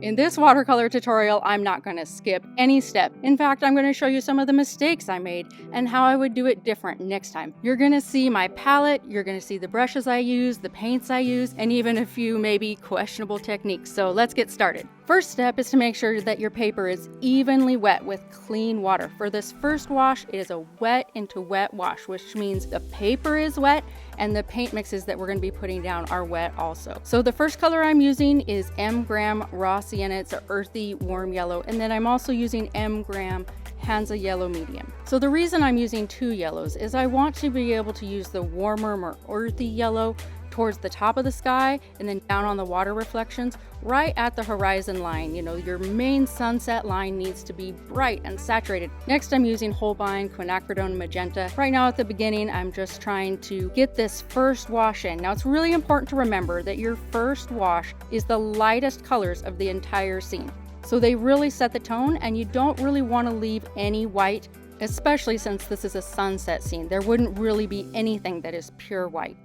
In this watercolor tutorial, I'm not going to skip any step. In fact, I'm going to show you some of the mistakes I made and how I would do it different next time. You're going to see my palette, you're going to see the brushes I use, the paints I use, and even a few maybe questionable techniques. So let's get started. First step is to make sure that your paper is evenly wet with clean water. For this first wash, it is a wet into wet wash, which means the paper is wet and the paint mixes that we're going to be putting down are wet also. So the first color I'm using is M Gram Raw Sienna. It's an earthy warm yellow, and then I'm also using M Gram Hansa Yellow Medium. So the reason I'm using two yellows is I want to be able to use the warmer, more earthy yellow towards the top of the sky and then down on the water reflections right at the horizon line. You know, your main sunset line needs to be bright and saturated. Next, I'm using Holbein Quinacridone Magenta. Right now at the beginning, I'm just trying to get this first wash in. Now, it's really important to remember that your first wash is the lightest colors of the entire scene. So they really set the tone, and you don't really want to leave any white, especially since this is a sunset scene. There wouldn't really be anything that is pure white.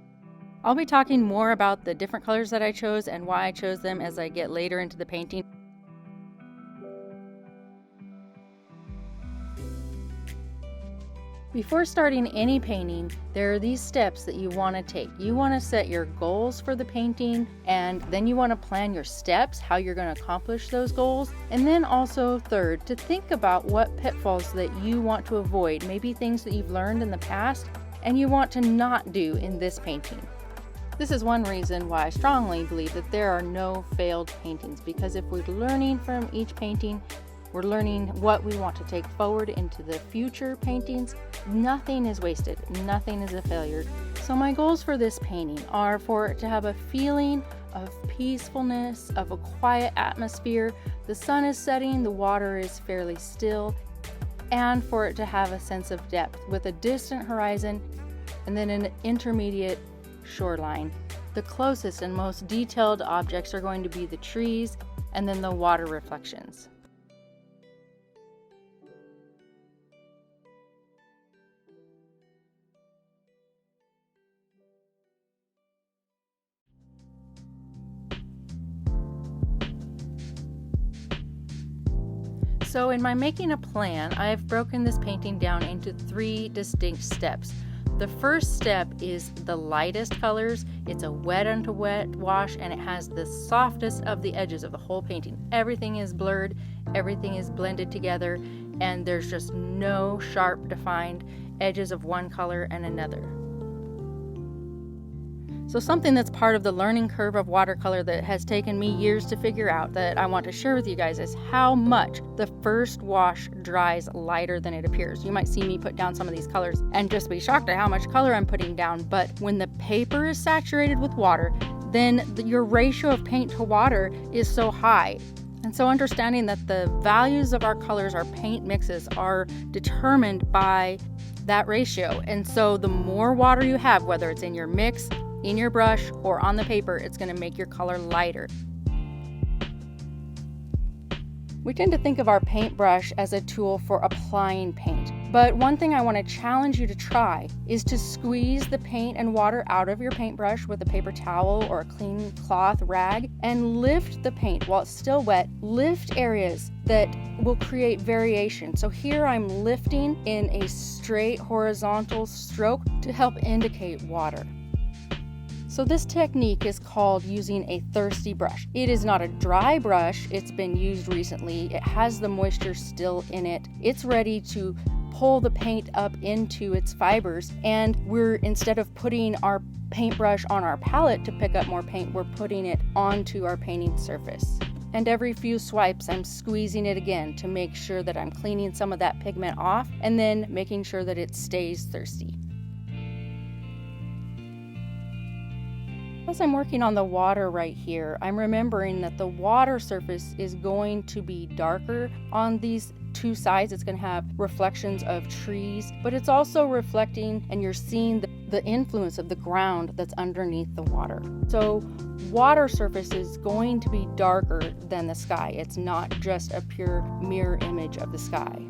I'll be talking more about the different colors that I chose and why I chose them as I get later into the painting. Before starting any painting, there are these steps that you want to take. You want to set your goals for the painting, and then you want to plan your steps, how you're going to accomplish those goals. And then also third, to think about what pitfalls that you want to avoid, maybe things that you've learned in the past and you want to not do in this painting. This is one reason why I strongly believe that there are no failed paintings, because if we're learning from each painting, we're learning what we want to take forward into the future paintings. Nothing is wasted, nothing is a failure. So my goals for this painting are for it to have a feeling of peacefulness, of a quiet atmosphere. The sun is setting, the water is fairly still, and for it to have a sense of depth with a distant horizon and then an intermediate shoreline. The closest and most detailed objects are going to be the trees and then the water reflections. So in my making a plan, I've broken this painting down into 3 distinct steps. The first step is the lightest colors. It's a wet into wet wash, and it has the softest of the edges of the whole painting. Everything is blurred, everything is blended together, and there's just no sharp defined edges of one color and another. So something that's part of the learning curve of watercolor that has taken me years to figure out that I want to share with you guys is how much the first wash dries lighter than it appears. You might see me put down some of these colors and just be shocked at how much color I'm putting down, but when the paper is saturated with water, then your ratio of paint to water is so high. And so understanding that the values of our colors, our paint mixes, are determined by that ratio. And so the more water you have, whether it's in your mix, in your brush, or on the paper, it's going to make your color lighter. We tend to think of our paintbrush as a tool for applying paint, but one thing I want to challenge you to try is to squeeze the paint and water out of your paintbrush with a paper towel or a clean cloth rag and lift the paint while it's still wet. Lift areas that will create variation. So here I'm lifting in a straight horizontal stroke to help indicate water. So this technique is called using a thirsty brush. It is not a dry brush. It's been used recently. It has the moisture still in it. It's ready to pull the paint up into its fibers, and we're, instead of putting our paintbrush on our palette to pick up more paint, we're putting it onto our painting surface. And every few swipes, I'm squeezing it again to make sure that I'm cleaning some of that pigment off and then making sure that it stays thirsty. As I'm working on the water right here, I'm remembering that the water surface is going to be darker on these 2 sides. It's going to have reflections of trees, but it's also reflecting, and you're seeing the influence of the ground that's underneath the water. So water surface is going to be darker than the sky. It's not just a pure mirror image of the sky.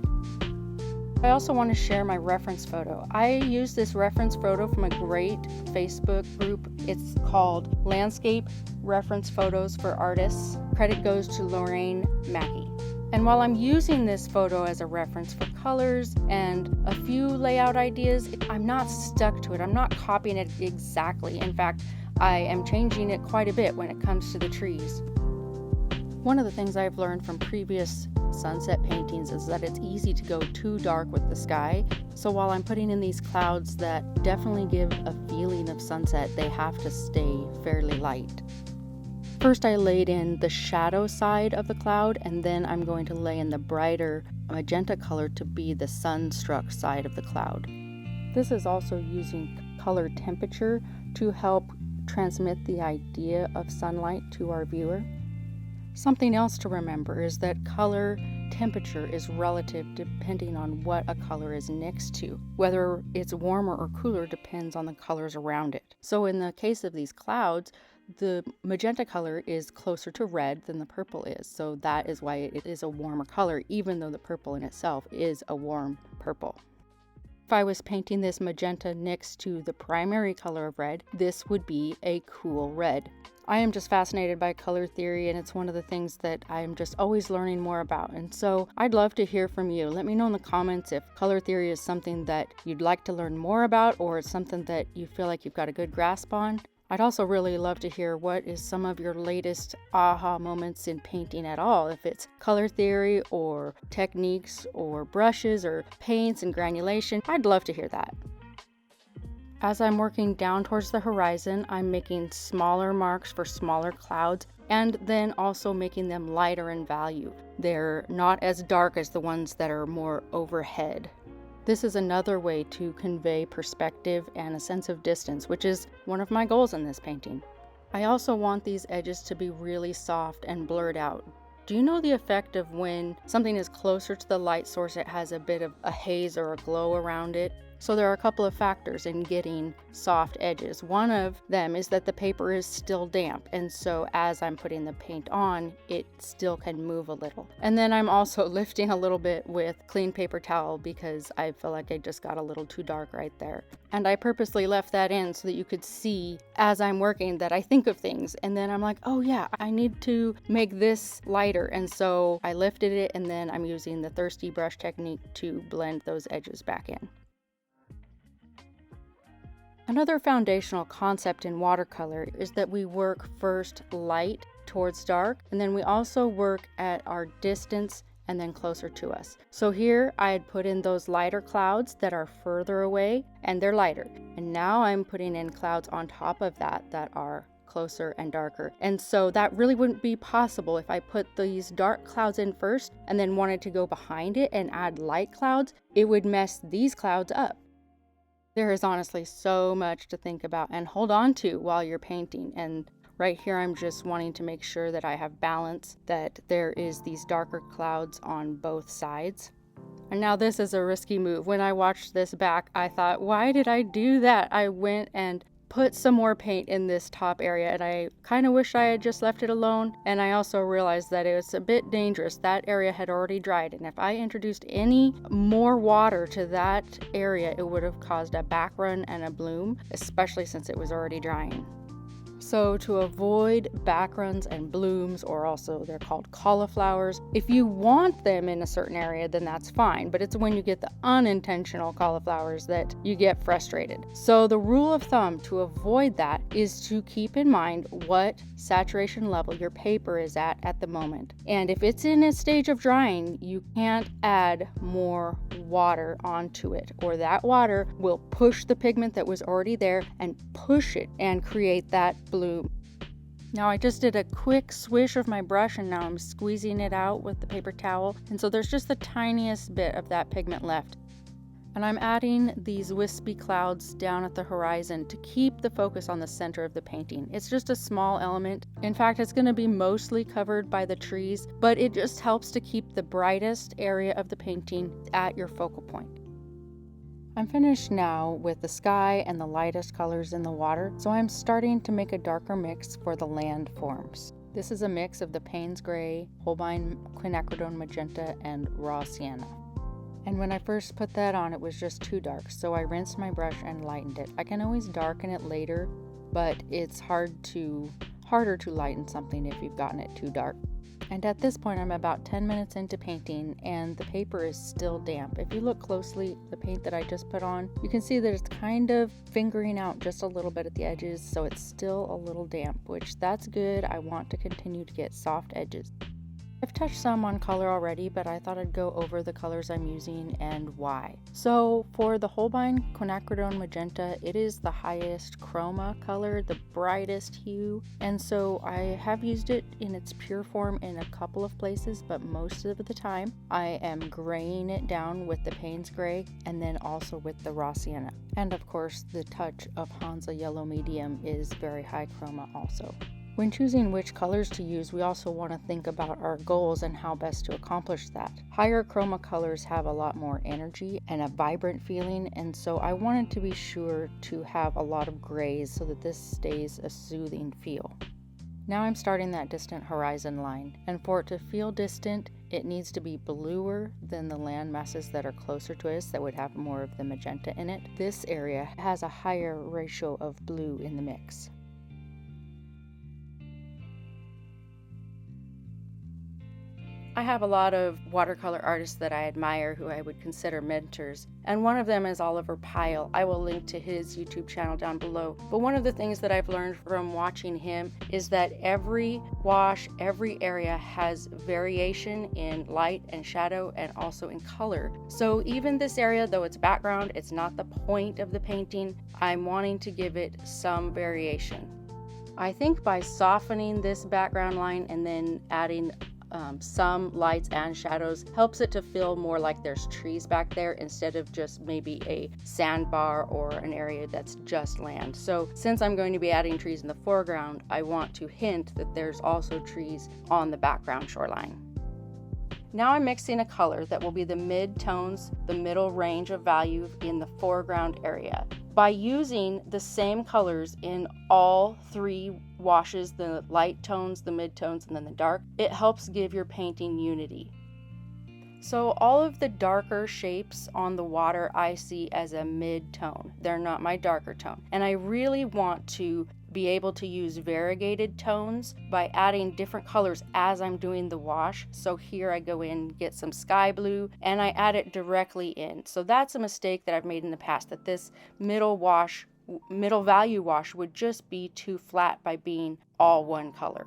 I also want to share my reference photo. I use this reference photo from a great Facebook group. It's called Landscape Reference Photos for Artists. Credit goes to Lorraine Mackey. And while I'm using this photo as a reference for colors and a few layout ideas, I'm not stuck to it. I'm not copying it exactly. In fact, I am changing it quite a bit when it comes to the trees. One of the things I've learned from previous sunset paintings is that it's easy to go too dark with the sky. So while I'm putting in these clouds that definitely give a feeling of sunset, they have to stay fairly light. First, I laid in the shadow side of the cloud, and then I'm going to lay in the brighter magenta color to be the sun-struck side of the cloud. This is also using color temperature to help transmit the idea of sunlight to our viewer. Something else to remember is that color temperature is relative depending on what a color is next to. Whether it's warmer or cooler depends on the colors around it. So in the case of these clouds, the magenta color is closer to red than the purple is. So that is why it is a warmer color, even though the purple in itself is a warm purple. If I was painting this magenta next to the primary color of red, this would be a cool red. I am just fascinated by color theory, and it's one of the things that I'm just always learning more about. And so I'd love to hear from you. Let me know in the comments if color theory is something that you'd like to learn more about, or it's something that you feel like you've got a good grasp on. I'd also really love to hear what is some of your latest aha moments in painting at all, if it's color theory or techniques or brushes or paints and granulation. I'd love to hear that. As I'm working down towards the horizon, I'm making smaller marks for smaller clouds and then also making them lighter in value. They're not as dark as the ones that are more overhead. This is another way to convey perspective and a sense of distance, which is one of my goals in this painting. I also want these edges to be really soft and blurred out. Do you know the effect of when something is closer to the light source, it has a bit of a haze or a glow around it? So there are a couple of factors in getting soft edges. One of them is that the paper is still damp, and so as I'm putting the paint on, it still can move a little. And then I'm also lifting a little bit with clean paper towel because I feel like I just got a little too dark right there. And I purposely left that in so that you could see as I'm working that I think of things, and then I'm like, oh yeah, I need to make this lighter. And so I lifted it, and then I'm using the thirsty brush technique to blend those edges back in. Another foundational concept in watercolor is that we work first light towards dark, and then we also work at our distance and then closer to us. So here I had put in those lighter clouds that are further away, and they're lighter. And now I'm putting in clouds on top of that are closer and darker. And so that really wouldn't be possible if I put these dark clouds in first and then wanted to go behind it and add light clouds. It would mess these clouds up. There is honestly so much to think about and hold on to while you're painting. And right here, I'm just wanting to make sure that I have balance, that there is these darker clouds on both sides. And now this is a risky move. When I watched this back, I thought, why did I do that? I went and put some more paint in this top area, and I kind of wish I had just left it alone. And I also realized that it was a bit dangerous. That area had already dried, and if I introduced any more water to that area, it would have caused a back run and a bloom, especially since it was already drying. So to avoid backruns and blooms, or also they're called cauliflowers, if you want them in a certain area, then that's fine. But it's when you get the unintentional cauliflowers that you get frustrated. So the rule of thumb to avoid that is to keep in mind what saturation level your paper is at the moment. And if it's in a stage of drying, you can't add more water onto it, or that water will push the pigment that was already there and push it and create that bloom. Now I just did a quick swish of my brush, and now I'm squeezing it out with the paper towel, and so there's just the tiniest bit of that pigment left. And I'm adding these wispy clouds down at the horizon to keep the focus on the center of the painting. It's just a small element. In fact, it's going to be mostly covered by the trees, but it just helps to keep the brightest area of the painting at your focal point. I'm finished now with the sky and the lightest colors in the water, so I'm starting to make a darker mix for the land forms. This is a mix of the Payne's Gray, Holbein Quinacridone Magenta, and Raw Sienna. And when I first put that on, it was just too dark, so I rinsed my brush and lightened it. I can always darken it later, but it's harder to lighten something if you've gotten it too dark. And at this point, I'm about 10 minutes into painting and the paper is still damp. If you look closely, the paint that I just put on, you can see that it's kind of fingering out just a little bit at the edges, so it's still a little damp, which that's good. I want to continue to get soft edges. I've touched some on color already, but I thought I'd go over the colors I'm using and why. So for the Holbein Quinacridone Magenta, it is the highest chroma color, the brightest hue, and so I have used it in its pure form in a couple of places, but most of the time I am graying it down with the Payne's Gray and then also with the Raw Sienna. And of course, the touch of Hansa Yellow Medium is very high chroma also. When choosing which colors to use, we also want to think about our goals and how best to accomplish that. Higher chroma colors have a lot more energy and a vibrant feeling, and so I wanted to be sure to have a lot of grays so that this stays a soothing feel. Now I'm starting that distant horizon line, and for it to feel distant, it needs to be bluer than the land masses that are closer to us that would have more of the magenta in it. This area has a higher ratio of blue in the mix. I have a lot of watercolor artists that I admire who I would consider mentors, and one of them is Oliver Pyle. I will link to his YouTube channel down below. But one of the things that I've learned from watching him is that every wash, every area has variation in light and shadow and also in color. So even this area, though it's background, it's not the point of the painting, I'm wanting to give it some variation. I think by softening this background line and then adding some lights and shadows helps it to feel more like there's trees back there instead of just maybe a sandbar or an area that's just land. So since I'm going to be adding trees in the foreground, I want to hint that there's also trees on the background shoreline. Now I'm mixing a color that will be the mid-tones, the middle range of value in the foreground area. By using the same colors in all three washes, the light tones, the mid-tones, and then the dark, it helps give your painting unity. So all of the darker shapes on the water I see as a mid-tone. They're not my darker tone. And I really want to be able to use variegated tones by adding different colors as I'm doing the wash. So here I go in, get some sky blue, and I add it directly in. So that's a mistake that I've made in the past, that this middle value wash would just be too flat by being all one color.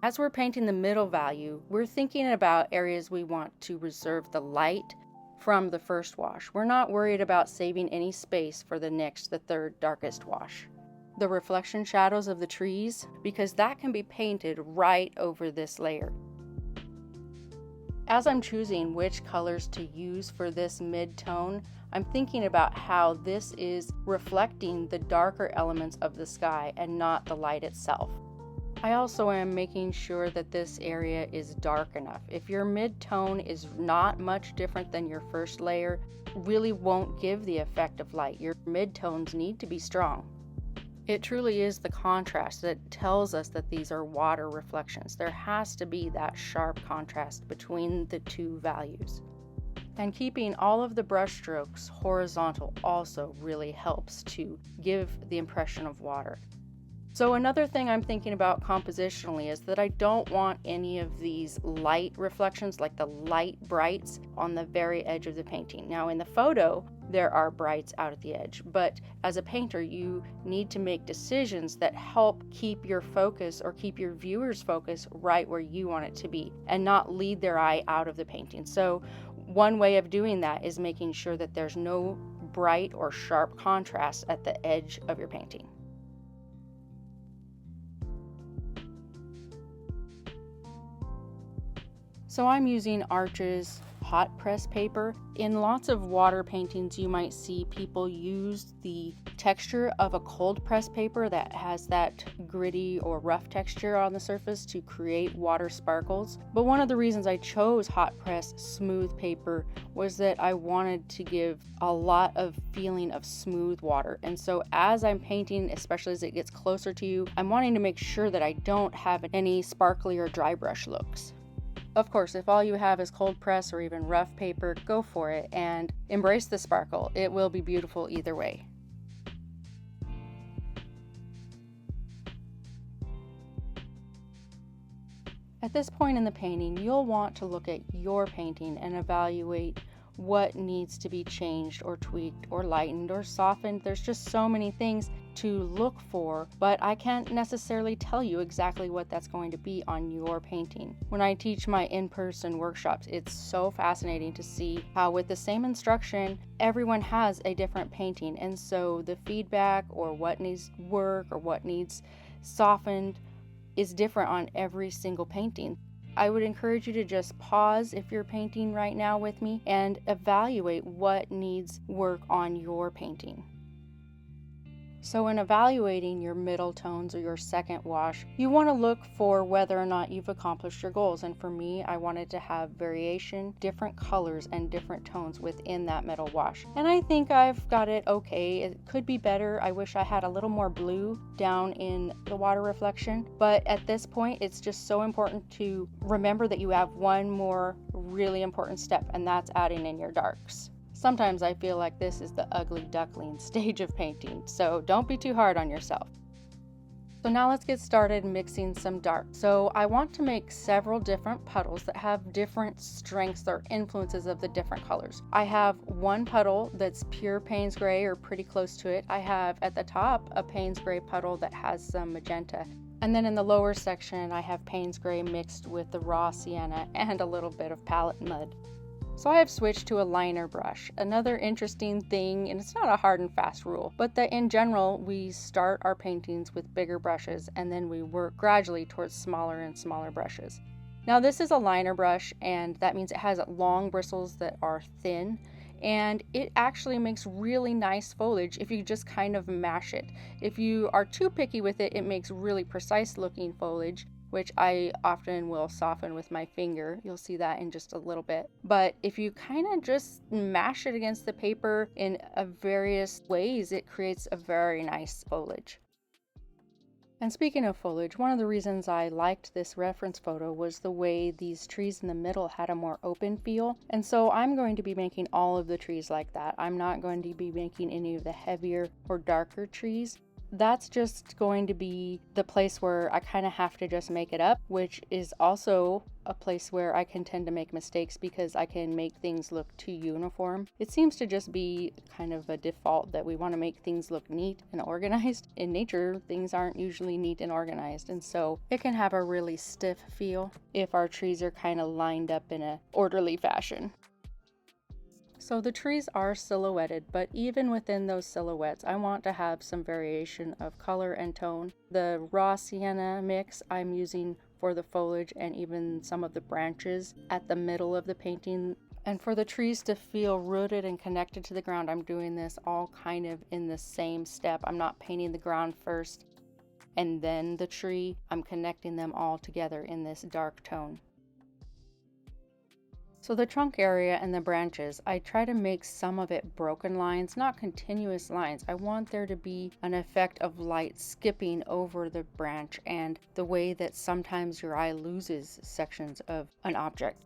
As we're painting the middle value, we're thinking about areas we want to reserve the light from the first wash. We're not worried about saving any space for the third darkest wash. The reflection shadows of the trees, because that can be painted right over this layer. As I'm choosing which colors to use for this mid-tone, I'm thinking about how this is reflecting the darker elements of the sky and not the light itself. I also am making sure that this area is dark enough. If your mid-tone is not much different than your first layer, really won't give the effect of light. Your mid-tones need to be strong. It truly is the contrast that tells us that these are water reflections. There has to be that sharp contrast between the two values. And keeping all of the brush strokes horizontal also really helps to give the impression of water. So another thing I'm thinking about compositionally is that I don't want any of these light reflections, like the light brights, on the very edge of the painting. Now in the photo, there are brights out at the edge, but as a painter, you need to make decisions that help keep your focus or keep your viewer's focus right where you want it to be and not lead their eye out of the painting. So one way of doing that is making sure that there's no bright or sharp contrast at the edge of your painting. So I'm using Arches hot press paper. In lots of water paintings, you might see people use the texture of a cold press paper that has that gritty or rough texture on the surface to create water sparkles. But one of the reasons I chose hot press smooth paper was that I wanted to give a lot of feeling of smooth water. And so as I'm painting, especially as it gets closer to you, I'm wanting to make sure that I don't have any sparkly or dry brush looks. Of course, if all you have is cold press or even rough paper, go for it and embrace the sparkle. It will be beautiful either way. At this point in the painting, you'll want to look at your painting and evaluate what needs to be changed or tweaked or lightened or softened. There's just so many things to look for, but I can't necessarily tell you exactly what that's going to be on your painting. When I teach my in-person workshops, it's so fascinating to see how with the same instruction, everyone has a different painting, and so the feedback or what needs work or what needs softened is different on every single painting. I would encourage you to just pause if you're painting right now with me and evaluate what needs work on your painting. So in evaluating your middle tones or your second wash, you want to look for whether or not you've accomplished your goals. And for me, I wanted to have variation, different colors and different tones within that middle wash. And I think I've got it okay. It could be better. I wish I had a little more blue down in the water reflection. But at this point, it's just so important to remember that you have one more really important step, and that's adding in your darks. Sometimes I feel like this is the ugly duckling stage of painting, so don't be too hard on yourself. So now let's get started mixing some dark. So I want to make several different puddles that have different strengths or influences of the different colors. I have one puddle that's pure Payne's Gray or pretty close to it. I have at the top a Payne's Gray puddle that has some magenta. And then in the lower section, I have Payne's Gray mixed with the raw sienna and a little bit of palette mud. So I have switched to a liner brush. Another interesting thing, and it's not a hard and fast rule, but that in general, we start our paintings with bigger brushes and then we work gradually towards smaller and smaller brushes. Now this is a liner brush, and that means it has long bristles that are thin, and it actually makes really nice foliage if you just kind of mash it. If you are too picky with it, it makes really precise looking foliage, which I often will soften with my finger. You'll see that in just a little bit. But if you kind of just mash it against the paper in various ways, it creates a very nice foliage. And speaking of foliage, one of the reasons I liked this reference photo was the way these trees in the middle had a more open feel. And so I'm going to be making all of the trees like that. I'm not going to be making any of the heavier or darker trees. That's just going to be the place where I kind of have to just make it up, which is also a place where I can tend to make mistakes because I can make things look too uniform. It seems to just be kind of a default that we want to make things look neat and organized. In nature, things aren't usually neat and organized, and so it can have a really stiff feel if our trees are kind of lined up in an orderly fashion. So the trees are silhouetted, but even within those silhouettes, I want to have some variation of color and tone. The raw sienna mix I'm using for the foliage and even some of the branches at the middle of the painting. And for the trees to feel rooted and connected to the ground, I'm doing this all kind of in the same step. I'm not painting the ground first and then the tree. I'm connecting them all together in this dark tone. So the trunk area and the branches, I try to make some of it broken lines, not continuous lines. I want there to be an effect of light skipping over the branch and the way that sometimes your eye loses sections of an object.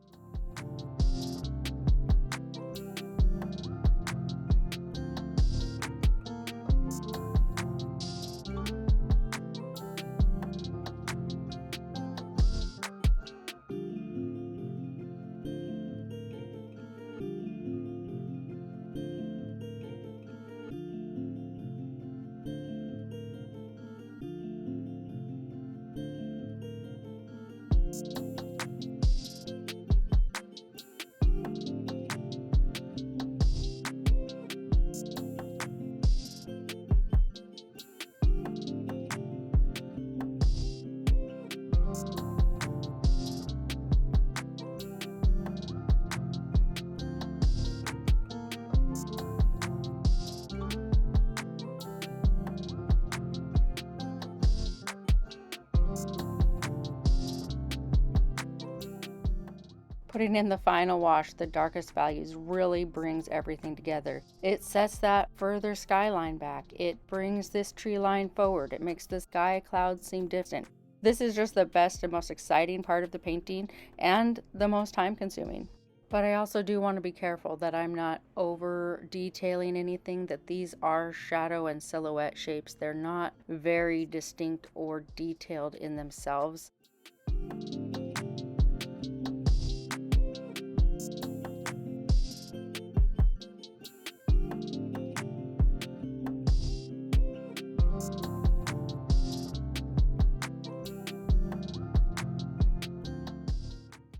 Putting in the final wash, the darkest values, really brings everything together. It sets that further skyline back. It brings this tree line forward. It makes the sky clouds seem distant. This is just the best and most exciting part of the painting and the most time consuming. But I also do want to be careful that I'm not over detailing anything, that these are shadow and silhouette shapes. They're not very distinct or detailed in themselves.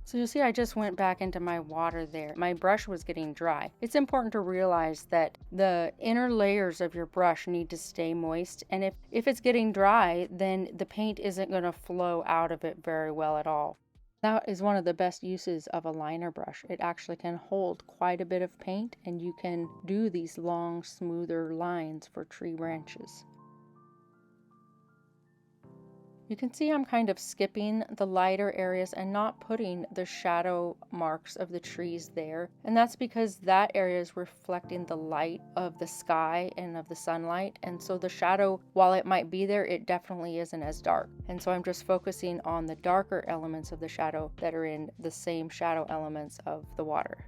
So you see, I just went back into my water there. My brush was getting dry. It's important to realize that the inner layers of your brush need to stay moist. And if it's getting dry, then the paint isn't going to flow out of it very well at all. That is one of the best uses of a liner brush. It actually can hold quite a bit of paint, and you can do these long, smoother lines for tree branches. You can see I'm kind of skipping the lighter areas and not putting the shadow marks of the trees there. And that's because that area is reflecting the light of the sky and of the sunlight. And so the shadow, while it might be there, it definitely isn't as dark. And so I'm just focusing on the darker elements of the shadow that are in the same shadow elements of the water.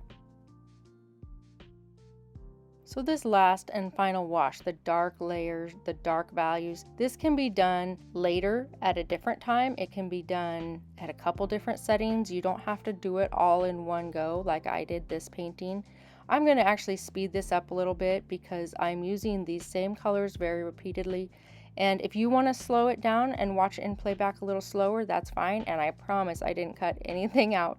So this last and final wash, the dark layers, the dark values, this can be done later at a different time. It can be done at a couple different settings. You don't have to do it all in one go like I did this painting. I'm going to actually speed this up a little bit because I'm using these same colors very repeatedly. And if you want to slow it down and watch it in playback a little slower, that's fine. And I promise I didn't cut anything out.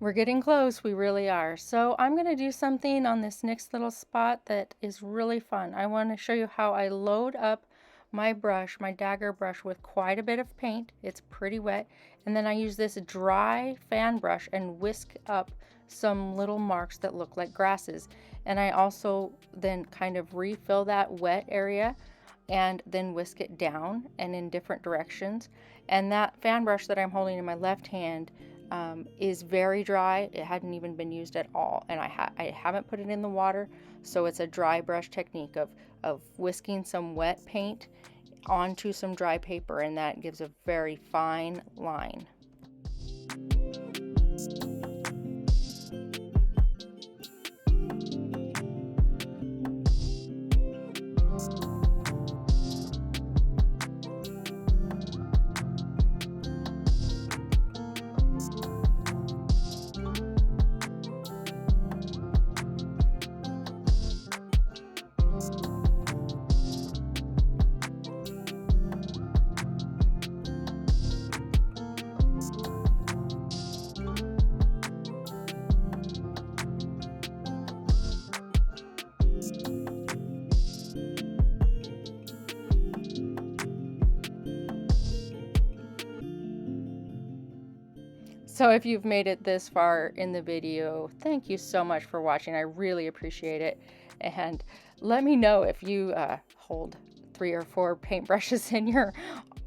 We're getting close, we really are. So I'm going to do something on this next little spot that is really fun. I want to show you how I load up my brush, my dagger brush, with quite a bit of paint. It's pretty wet. And then I use this dry fan brush and whisk up some little marks that look like grasses. And I also then kind of refill that wet area and then whisk it down and in different directions. And that fan brush that I'm holding in my left hand is very dry. It hadn't even been used at all, and I haven't put it in the water, so it's a dry brush technique of whisking some wet paint onto some dry paper, and that gives a very fine line. So if you've made it this far in the video, thank you so much for watching. I really appreciate it. And let me know if you hold 3 or 4 paintbrushes in your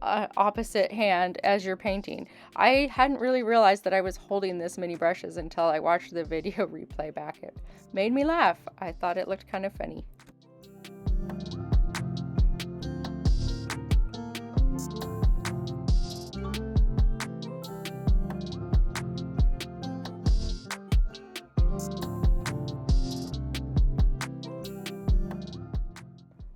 opposite hand as you're painting. I hadn't really realized that I was holding this many brushes until I watched the video replay back. It made me laugh. I thought it looked kind of funny.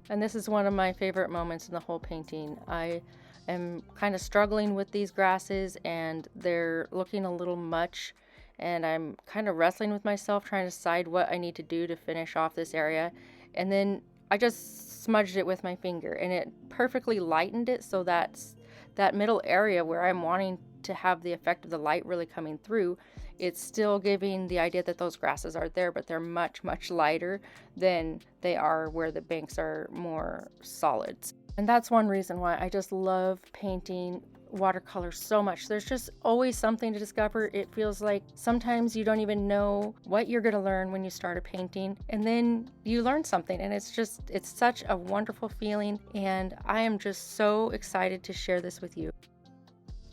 And this is one of my favorite moments in the whole painting. I am kind of struggling with these grasses and they're looking a little much, and I'm kind of wrestling with myself trying to decide what I need to do to finish off this area. And then I just smudged it with my finger and it perfectly lightened it, so that's that middle area where I'm wanting to have the effect of the light really coming through. It's still giving the idea that those grasses are there, but they're much, much lighter than they are where the banks are more solid. And that's one reason why I just love painting watercolor so much. There's just always something to discover. It feels like sometimes you don't even know what you're going to learn when you start a painting, and then you learn something, and it's such a wonderful feeling, and I am just so excited to share this with you.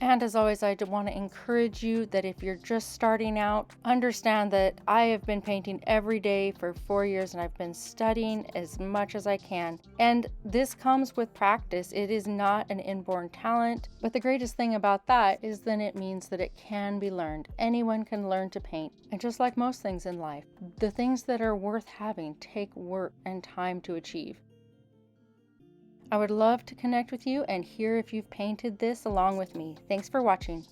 And as always, I want to encourage you that if you're just starting out, understand that I have been painting every day for 4 years and I've been studying as much as I can. And this comes with practice. It is not an inborn talent, but the greatest thing about that is then it means that it can be learned. Anyone can learn to paint. And just like most things in life, the things that are worth having take work and time to achieve. I would love to connect with you and hear if you've painted this along with me. Thanks for watching.